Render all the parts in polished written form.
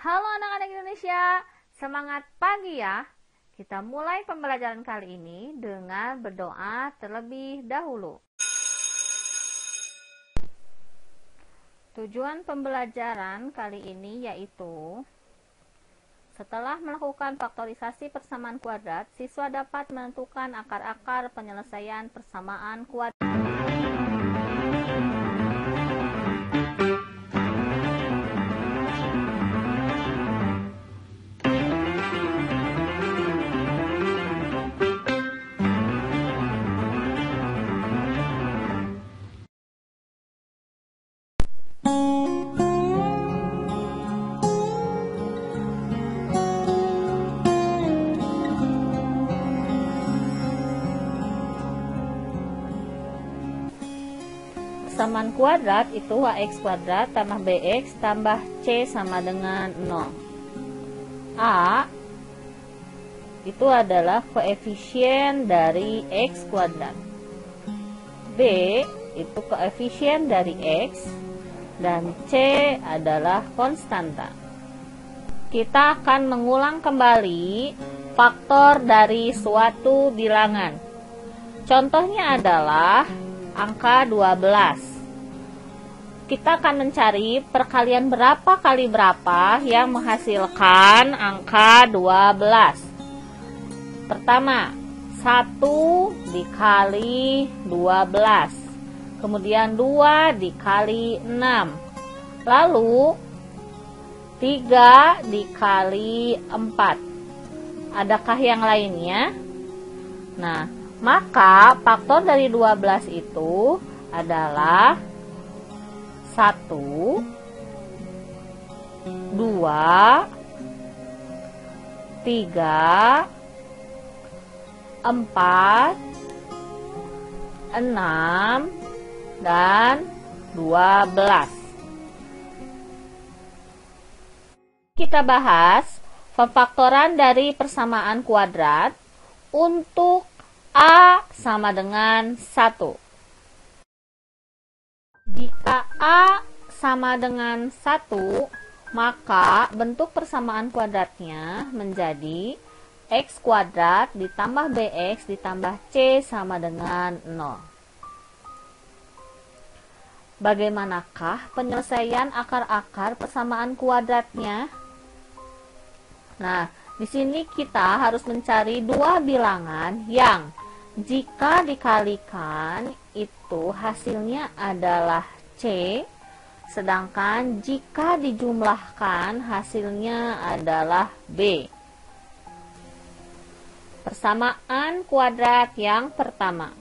Halo anak-anak Indonesia, semangat pagi ya. Kita mulai pembelajaran kali ini dengan berdoa terlebih dahulu. Tujuan pembelajaran kali ini yaitu setelah melakukan faktorisasi persamaan kuadrat, siswa dapat menentukan akar-akar penyelesaian persamaan kuadrat. Persamaan kuadrat itu ax kuadrat tambah bx tambah c sama dengan 0. A itu adalah koefisien dari x kuadrat. B itu koefisien dari x dan c adalah konstanta. Kita akan mengulang kembali faktor dari suatu bilangan. Contohnya adalah angka 12. Kita akan mencari perkalian berapa kali berapa yang menghasilkan angka 12. Pertama, 1 dikali 12. Kemudian 2 dikali 6. Lalu 3 dikali 4. Adakah yang lainnya? Nah, maka faktor dari 12 itu adalah 1, 2, 3, 4, 6, dan 12. Kita bahas pemfaktoran dari persamaan kuadrat untuk A sama dengan 1. Jika A sama dengan 1, maka bentuk persamaan kuadratnya menjadi x kuadrat ditambah bx ditambah c sama dengan 0. Bagaimanakah penyelesaian akar-akar persamaan kuadratnya? Nah, di sini kita harus mencari dua bilangan yang jika dikalikan itu hasilnya adalah C, sedangkan jika dijumlahkan hasilnya adalah B. Persamaan kuadrat yang pertama.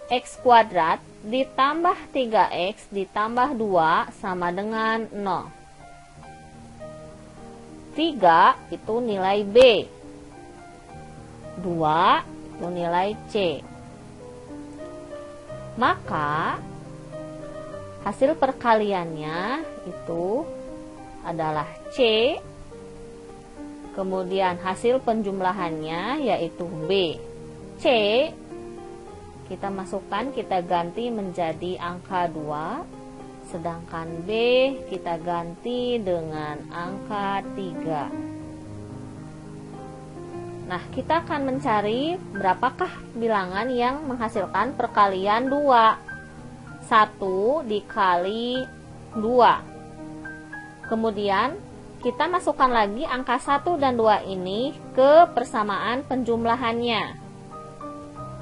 X kuadrat ditambah 3x ditambah 2 sama dengan 0. 3 itu nilai B. 2 itu nilai C. Maka hasil perkaliannya itu adalah C. Kemudian hasil penjumlahannya yaitu B. C kita masukkan, kita ganti menjadi angka 2. Sedangkan B kita ganti dengan angka 3. Nah, kita akan mencari berapakah bilangan yang menghasilkan perkalian 2. 1 dikali 2. Kemudian, kita masukkan lagi angka 1 dan 2 ini ke persamaan penjumlahannya.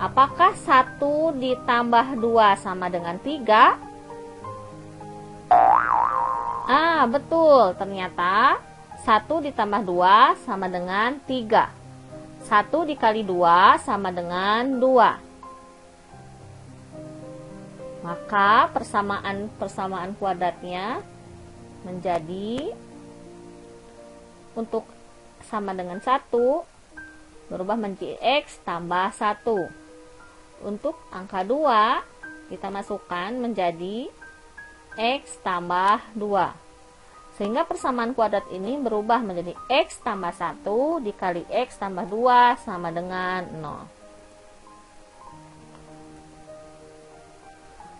Apakah 1 ditambah 2 sama dengan 3? Betul. Ternyata 1 ditambah 2 sama dengan 3. 1 dikali 2 sama dengan 2. Maka persamaan kuadratnya menjadi untuk sama dengan 1 berubah menjadi x tambah 1. Untuk angka 2 kita masukkan menjadi x tambah 2. Sehingga persamaan kuadrat ini berubah menjadi x tambah 1 dikali x tambah 2 sama dengan 0.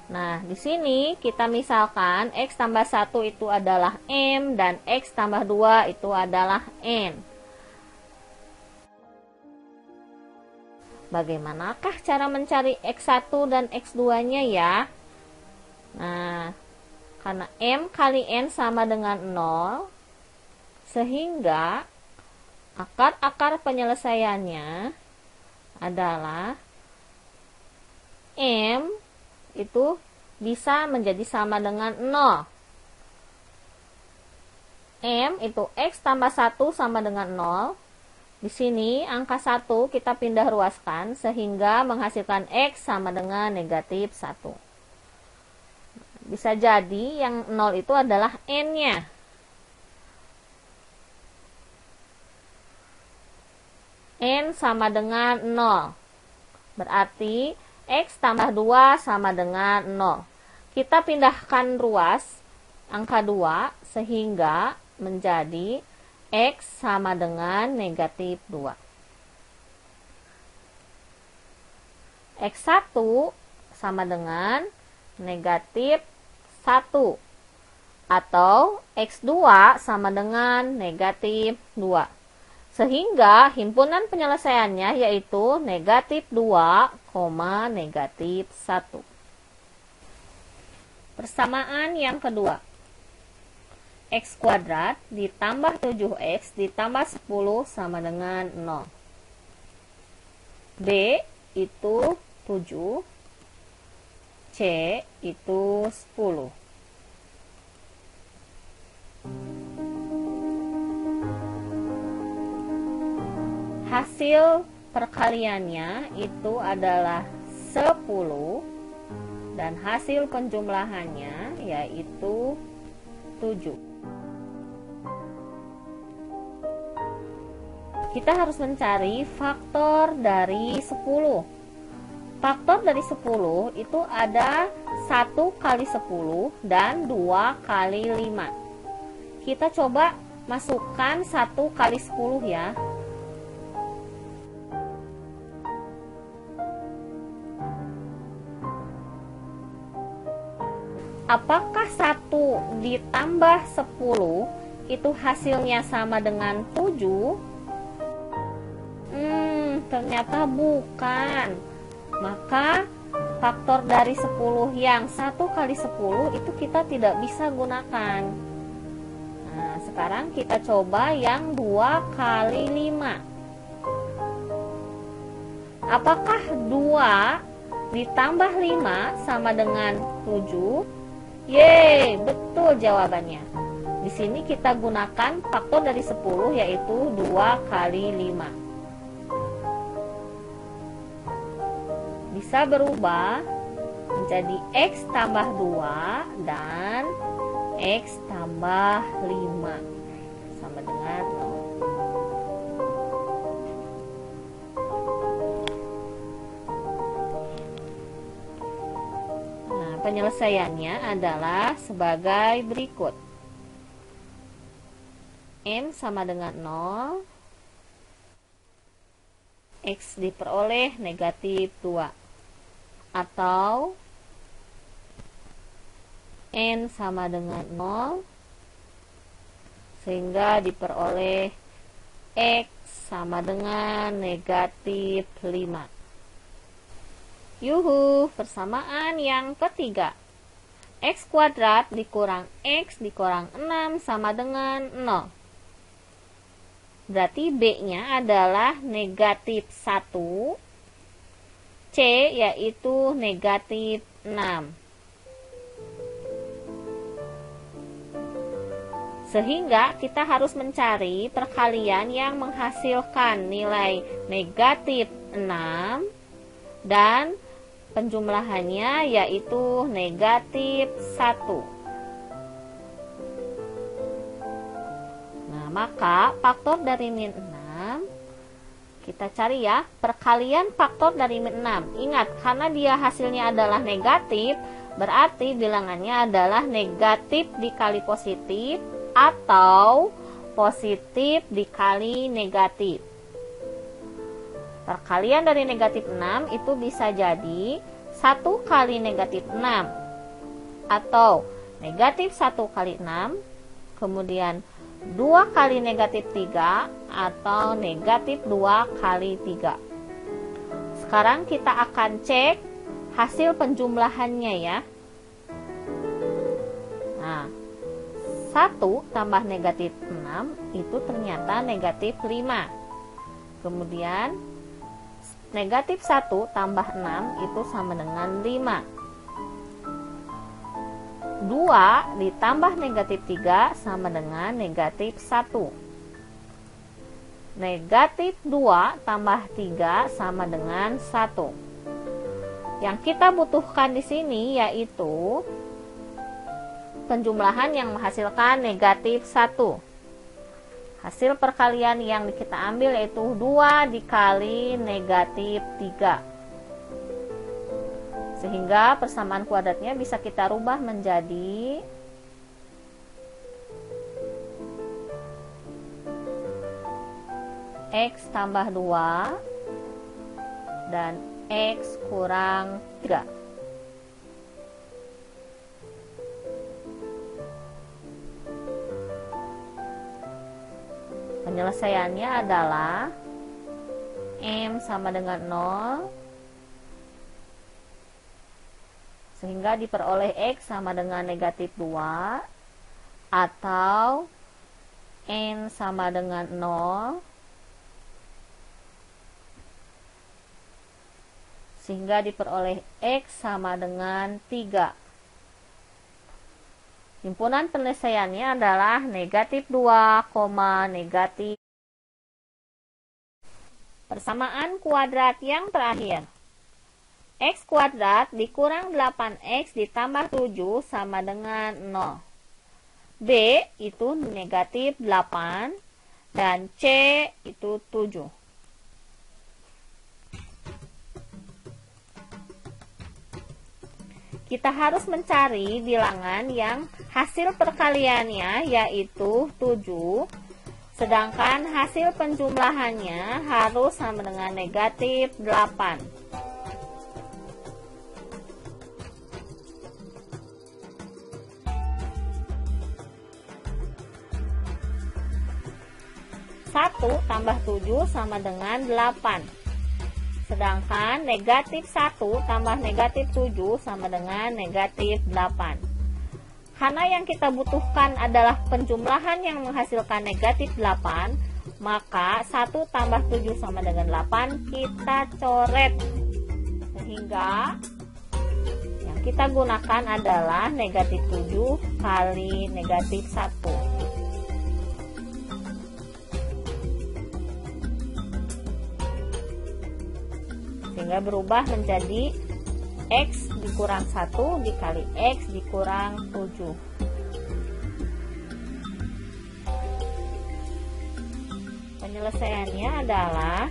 Nah, di sini kita misalkan X tambah 1 itu adalah M dan X tambah 2 itu adalah N. Bagaimanakah cara mencari X1 dan X2-nya ya? Nah, karena M kali N sama dengan 0, sehingga akar-akar penyelesaiannya adalah M itu bisa menjadi sama dengan 0. M itu X tambah 1 sama dengan 0. Di sini angka 1 kita pindah ruaskan sehingga menghasilkan X sama dengan negatif 1. Bisa jadi yang 0 itu adalah N-nya. N sama dengan 0. Berarti X tambah 2 sama dengan 0. Kita pindahkan ruas angka 2 sehingga menjadi X sama dengan negatif 2. X1 sama dengan negatif 1. Atau X2 sama dengan negatif 2. Sehingga himpunan penyelesaiannya yaitu negatif 2, negatif 1. Persamaan yang kedua. X kuadrat ditambah 7X ditambah 10 sama dengan 0. B itu 7, C itu 10. Hasil perkaliannya itu adalah 10 dan hasil penjumlahannya yaitu 7. Kita harus mencari faktor dari 10. Faktor dari 10 itu ada 1 kali 10 dan 2 kali 5. Kita coba masukkan 1 kali 10 ya. Apakah 1 ditambah 10 itu hasilnya sama dengan 7? Ternyata bukan. Maka faktor dari 10 yang 1 kali 10 itu kita tidak bisa gunakan. Nah, sekarang kita coba yang 2 kali 5. Apakah 2 ditambah 5 sama dengan 7? Yeay, betul jawabannya. Di sini kita gunakan faktor dari 10 yaitu 2 kali 5. Bisa berubah menjadi X tambah 2 dan X tambah 5 sama dengan 0. Penyelesaiannya adalah sebagai berikut. M sama dengan 0, X diperoleh negatif 2. Atau N sama dengan 0, sehingga diperoleh X sama dengan negatif 5. Yuhu, persamaan yang ketiga. X kuadrat dikurang X dikurang 6 sama dengan 0. Berarti B-nya adalah negatif 1, C yaitu negatif 6. Sehingga kita harus mencari perkalian yang menghasilkan nilai negatif 6 dan penjumlahannya yaitu negatif 1. Nah, maka faktor dari min 6 kita cari ya, perkalian faktor dari min 6. Ingat, karena dia hasilnya adalah negatif, berarti bilangannya adalah negatif dikali positif atau positif dikali negatif. Perkalian dari negatif 6 itu bisa jadi 1 1 kali negatif 6, atau negatif 1 kali 6, kemudian 2 kali negatif 3, atau negatif 2 kali 3. Sekarang kita akan cek hasil penjumlahannya ya. Nah, 1 tambah negatif 6 itu ternyata negatif 5. Kemudian negatif 1 tambah 6 itu sama dengan 5. 2 ditambah negatif 3 sama dengan negatif 1. Negatif 2 tambah 3 sama dengan 1. Yang kita butuhkan di sini yaitu penjumlahan yang menghasilkan negatif 1. Hasil perkalian yang kita ambil yaitu 2 dikali negatif 3. Sehingga persamaan kuadratnya bisa kita rubah menjadi X tambah 2 dan X kurang 3. Penyelesaiannya adalah M sama dengan 0, sehingga diperoleh X sama dengan negatif 2, atau N sama dengan 0, sehingga diperoleh X sama dengan 3. Himpunan penyelesaiannya adalah negatif 2, negatif. Persamaan kuadrat yang terakhir. X kuadrat dikurang 8X ditambah 7 sama dengan 0. B itu negatif 8 dan C itu 7. Kita harus mencari bilangan yang hasil perkaliannya yaitu 7, sedangkan hasil penjumlahannya harus sama dengan negatif 8. Satu tambah 7 sama dengan 8. Sedangkan negatif 1 tambah negatif 7 sama dengan negatif 8. Karena yang kita butuhkan adalah penjumlahan yang menghasilkan negatif 8, maka 1 tambah 7 sama dengan 8 kita coret. Sehingga yang kita gunakan adalah negatif 7 kali negatif 1. Sehingga berubah menjadi X dikurang 1 dikali X dikurang 7. Penyelesaiannya adalah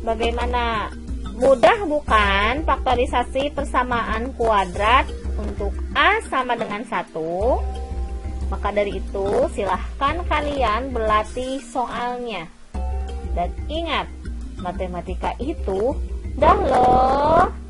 bagaimana? Mudah bukan faktorisasi persamaan kuadrat untuk A sama dengan 1? Maka dari itu silahkan kalian berlatih soalnya. Dan ingat, matematika itu dah loh.